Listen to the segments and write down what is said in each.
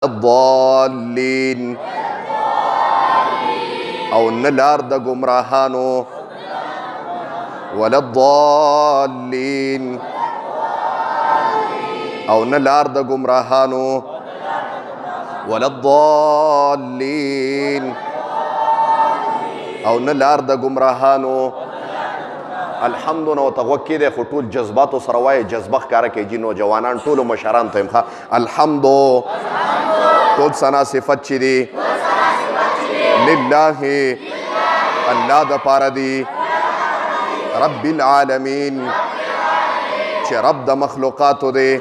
الضالین او نه لار د ګمراهانو ولا الضالین او نه لار د ګمراهانو ولا الضالین او نه لار د ګمراهانو. الحمد نو تغوکی دی خو ټول جذباتو سره وایي جذبه ښکاره کوي جي نوجوانان ټولو مشرانو ته یم ښه الحمد ټول ثنا صفت چې دی لله الله دپاره دی رب العالمین چې رب د مخلوقاتو دی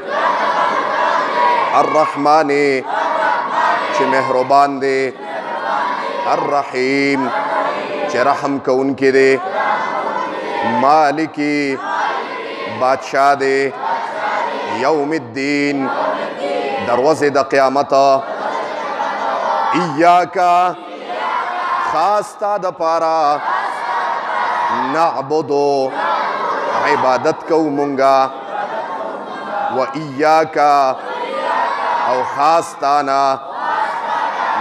الرحمن چې مهربان دی الرحیم چې رحم کوونکی دی مالکی بادشاہ دے یوم الدین دروازے دا قیامت ایاکا خاص تا دا پارا نعبدو عبادت کو منگا و ایاکا او خاص تانا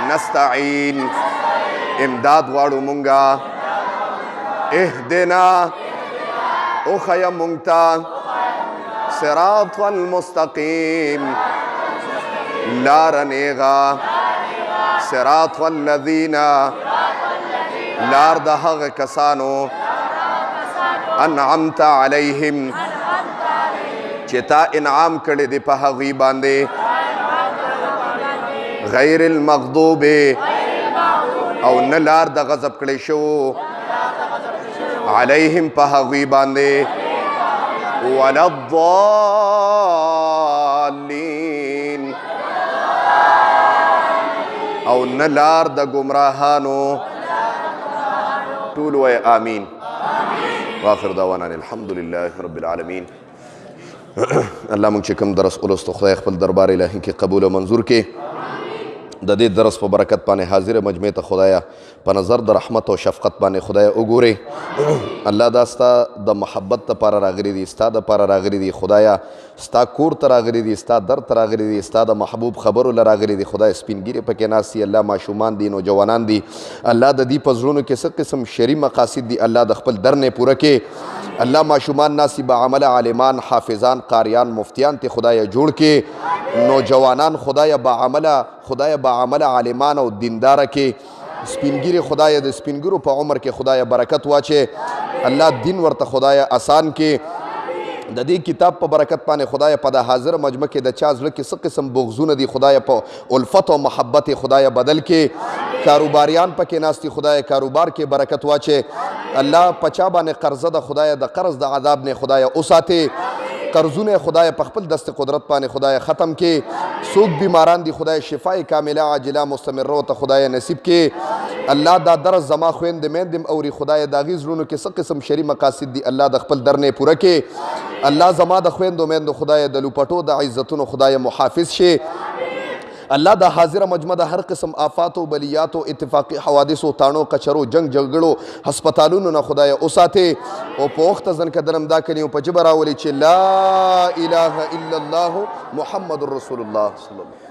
نستعین امداد غاڑو منگا اہدنا اخیا منگتا صراط المستقیم لارنیغا صراط الذین لار دا حق کسانو انعمت علیہم چتا انعام کردی دی پا حقی باندے غیر المغضوب او نلار دا غضب کردی شو علیہم پا حقی باندے ولا الضالین او نلار دا گمراہانو طول وی آمین واخر دعوانا الحمدللہ رب العالمین. اللہ منگ چکم درس اولستو خدای خپل دربار الہی کی قبول و منظور کے د دې درس په برکت باندې حاضر مجمع ته خدایا په نظر د رحمت او شفقت باندې خدایا وګوري الله دا ستا د محبت لپاره راغلي دي ستا دپاره راغلي دي خدایا ستا کور ته راغلي دي ستا در ته راغلي دي ستا د محبوب خبرو له راغلي دي خدای سپینګیرې پکې ناست دي الله ماشومان دي نوجوانان دي الله د دې په زړونو کې څه قسم شرعي مقاصد دي الله د خپل در نه پوره کې الله ماشومان ناسی با عمل عالمان حافظان قاریان مفتیان تی خدای جوړ کې نوجوانان خدای با عمل عالمان او دیندار کې سپینګیری خدای د سپینګرو په عمر کې خدای برکت واچي الله دین ورته خدای آسان کې د دې کتاب په برکت باندې خدای په د حاضر مجمع کې د چا زړه کې څه قسم بغضونه دي خدای په الفت او محبت خدای بدل کې کاروباریان پکې ناستی خدای کاروبار کې برکت واچي الله پچا باندې قرضه د خدای د قرض د عذاب نه خدای اوساته قرضونه خدای په خپل دست قدرت باندې خدای ختم کې سوق بیماران دي خدای شفای کامله عاجله مستمره ته خدای نصیب کې الله دا درس زما خويند مندم اوري خدای دا غي زړونو کې څه قسم شری مقاصد دي الله د خپل درنه پوره کې الله زما د خويند مند خدای د لوپټو د عزتونو خدای محافظ شي الله دا حاضر مجمع د هر قسم آفات او بلیات او اتفاقی حوادث او تانو کچرو جنگ جګړو هسپتالونو نه خدای اوساته او په وخت ځن کدرم دا کړي په جبر راولي چې لا اله الا الله محمد رسول الله صلی الله